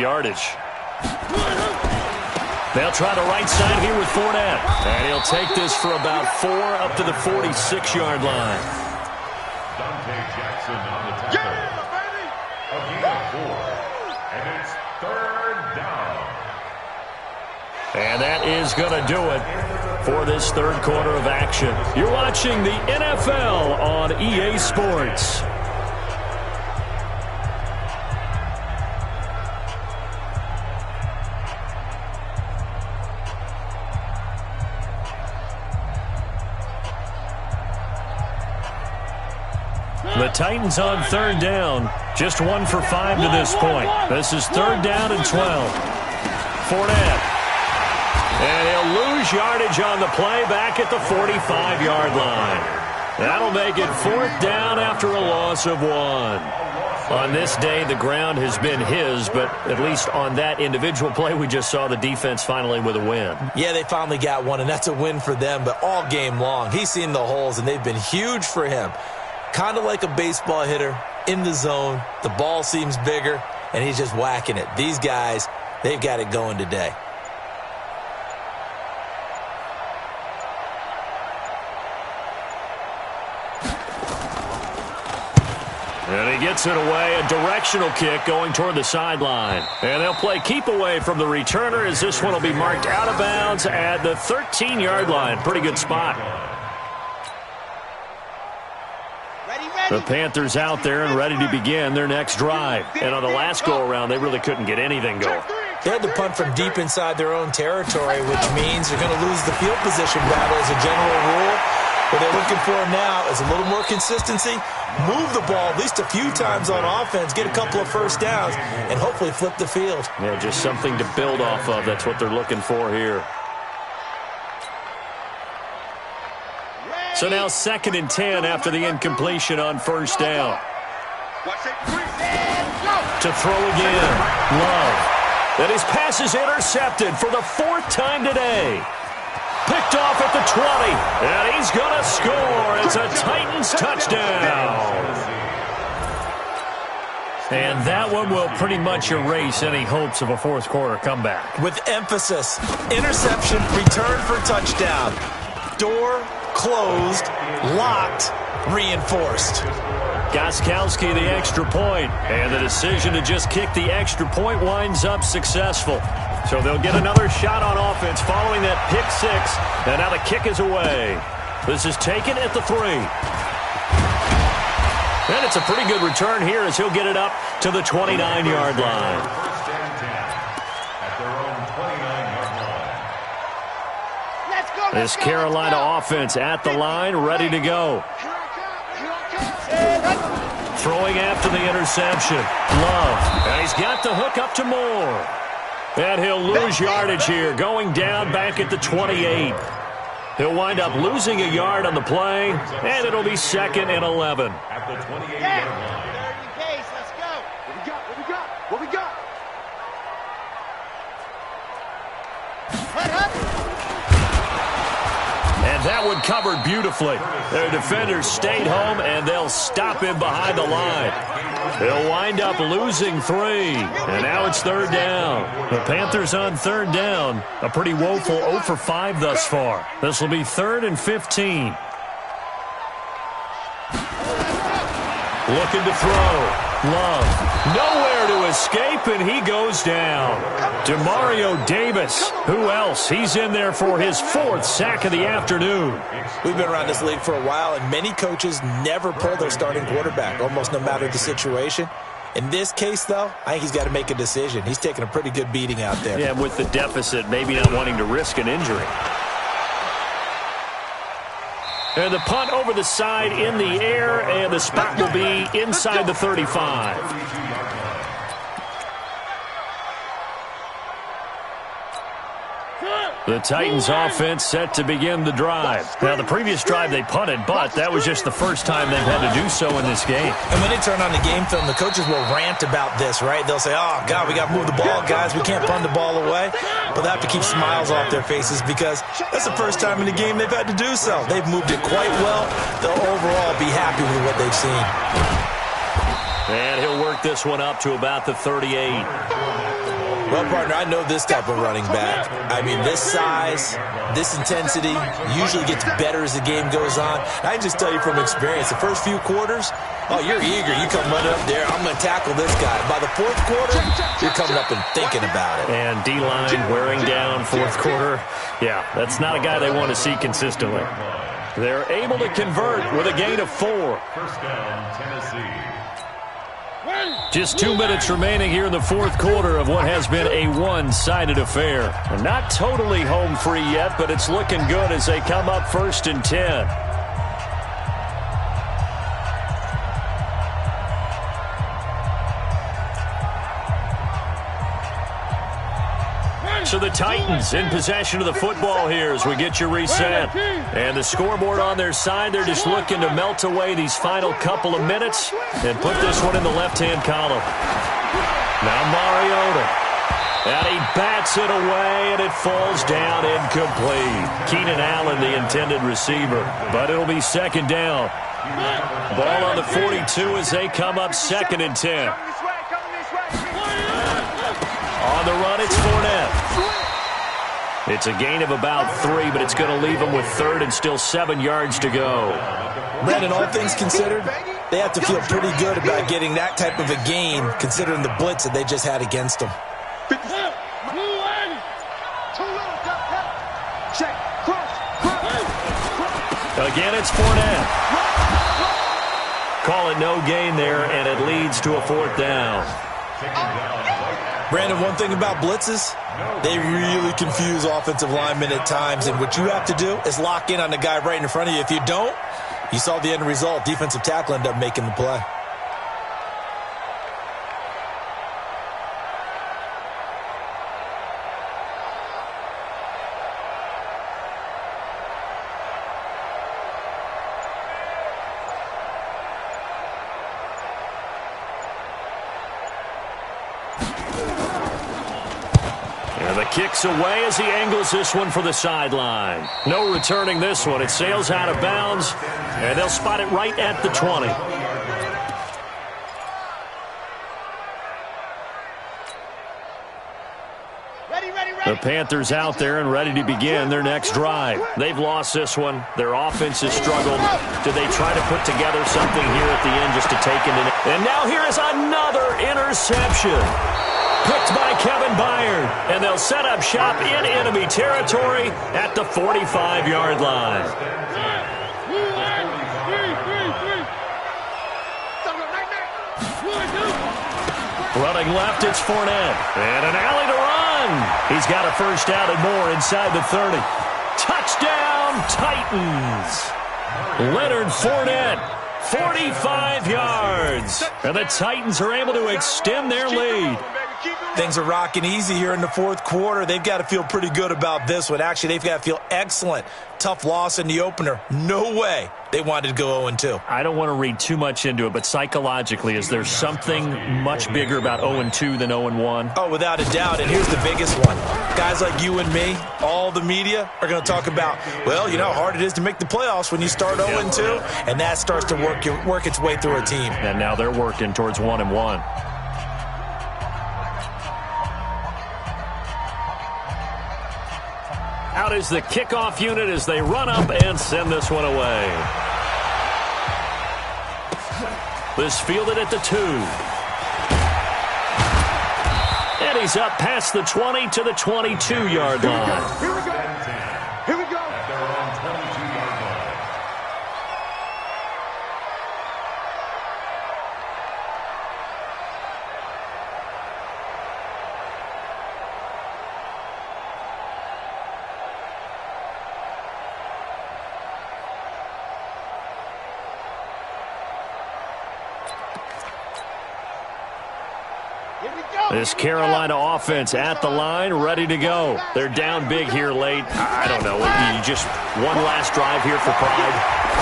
yardage. They'll try the right side here with Fournette. And he'll take this for about 4 up to the 46-yard line. Dante Jackson on the tackle. Yeah, baby! A gain of 4. And it's 3rd down. And that is going to do it for this third quarter of action. You're watching the NFL on EA Sports. The Titans on 3rd down. Just 1 for 5 to this point. This is 3rd down and 12. Fournette. And he'll lose yardage on the play back at the 45-yard line. That'll make it 4th down after a loss of 1. On this day, the ground has been his, but at least on that individual play, we just saw the defense finally with a win. Yeah, they finally got one, and that's a win for them, but all game long, he's seen the holes, and they've been huge for him. Kind of like a baseball hitter in the zone. The ball seems bigger, and he's just whacking it. These guys, they've got it going today. And he gets it away, a directional kick going toward the sideline. And they'll play keep away from the returner as this one will be marked out of bounds at the 13-yard line. Pretty good spot. The Panthers out there and ready to begin their next drive. And on the last go-around, they really couldn't get anything going. They had to punt from deep inside their own territory, which means they're going to lose the field position battle as a general rule. What they're looking for now is a little more consistency, move the ball at least a few times on offense, get a couple of first downs, and hopefully flip the field. Yeah, just something to build off of. That's what they're looking for here. So now 2nd and 10 after the incompletion on 1st down. To throw again. Love. And his pass is intercepted for the 4th time today. Picked off at the 20. And he's going to score. It's a Titans touchdown. And that one will pretty much erase any hopes of a 4th quarter comeback. With emphasis. Interception, return for touchdown. Door closed, locked, reinforced. Gostkowski the extra point, and the decision to just kick the extra point winds up successful. So they'll get another shot on offense following that pick 6, and now the kick is away. This is taken at the 3. And it's a pretty good return here as he'll get it up to the 29-yard line. This Carolina offense at the line, ready to go. Throwing after the interception. Love. And he's got the hook up to Moore. And he'll lose yardage here, going down back at the 28. He'll wind up losing a yard on the play, and it'll be 2nd and 11. At the 28-yard line. Let's go. What we got? And that one covered beautifully. Their defenders stayed home, and they'll stop him behind the line. They'll wind up losing 3, and now it's 3rd down. The Panthers on 3rd down, a pretty woeful 0 for 5 thus far. This will be 3rd and 15. Looking to throw. Love. Nowhere to escape, and he goes down. Demario Davis. Who else? He's in there for his 4th sack of the afternoon. We've been around this league for a while, and many coaches never pull their starting quarterback, almost no matter the situation. In this case, though, I think he's got to make a decision. He's taking a pretty good beating out there. Yeah, with the deficit, maybe not wanting to risk an injury. And the punt over the side in the air, and the spot will be inside the 35. The Titans offense set to begin the drive. Now, the previous drive they punted, but that was just the first time they've had to do so in this game. And when they turn on the game film, the coaches will rant about this, right? They'll say, oh, God, we got to move the ball, guys. We can't punt the ball away. But they have to keep smiles off their faces because that's the first time in the game they've had to do so. They've moved it quite well. They'll overall be happy with what they've seen. And he'll work this one up to about the 38. Well, partner, I know this type of running back. I mean, this size, this intensity usually gets better as the game goes on. I can just tell you from experience, the first few quarters, oh, you're eager. You come running up there, I'm going to tackle this guy. By the fourth quarter, you're coming up and thinking about it. And D-line wearing down fourth quarter. Yeah, that's not a guy they want to see consistently. They're able to convert with a gain of 4. First down, Tennessee. Just 2 minutes remaining here in the fourth quarter of what has been a one-sided affair. And not totally home free yet, but it's looking good as they come up 1st and 10. So the Titans in possession of the football here as we get you reset. And the scoreboard on their side, they're just looking to melt away these final couple of minutes and put this one in the left-hand column. Now Mariota. And he bats it away, and it falls down incomplete. Keenan Allen, the intended receiver. But it'll be 2nd down. Ball on the 42 as they come up 2nd and 10. On the run, it's Fournette. It's a gain of about 3, but it's going to leave them with 3rd and still 7 yards to go. Brandon, all things considered, they have to feel pretty good about getting that type of a gain, considering the blitz that they just had against them. Again, it's Fournette. Call it no gain there, and it leads to a 4th down. Brandon, one thing about blitzes, they really confuse offensive linemen at times, and what you have to do is lock in on the guy right in front of you. If you don't, you saw the end result. Defensive tackle ended up making the play. Kicks away as he angles this one for the sideline. No returning this one. It sails out of bounds, and they'll spot it right at the 20. The Panthers out there and ready to begin their next drive. They've lost this one. Their offense has struggled. Do they try to put together something here at the end just to take it in? And now here is another interception. Picked by Kevin Byard, and they'll set up shop in enemy territory at the 45-yard line. Running left, it's Fournette, and an alley to run. He's got a first down and more inside the 30. Touchdown, Titans. Leonard Fournette, 45 yards, and the Titans are able to extend their lead. Things are rocking easy here in the fourth quarter. They've got to feel pretty good about this one. Actually, they've got to feel excellent. Tough loss in the opener. No way they wanted to go 0-2. I don't want to read too much into it, but psychologically, is there something much bigger about 0-2 than 0-1? Oh, without a doubt, and here's the biggest one. Guys like you and me, all the media, are going to talk about, well, you know how hard it is to make the playoffs when you start 0-2, and that starts to work its way through a team. And now they're working towards 1-1. Out is the kickoff unit as they run up and send this one away. This fielded at the 2. And he's up past the 20 to the 22-yard line. Here we go. Here we go. At their own 22-yard line. This Carolina offense at the line, ready to go. They're down big here late. I don't know. You just one last drive here for pride.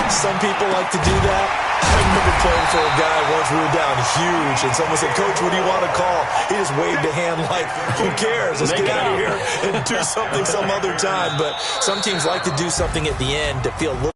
Some people like to do that. I remember playing for a guy once we were down huge, and someone said, "Coach, what do you want to call?" He just waved a hand like, who cares? Let's get out of here and do something some other time. But some teams like to do something at the end to feel a little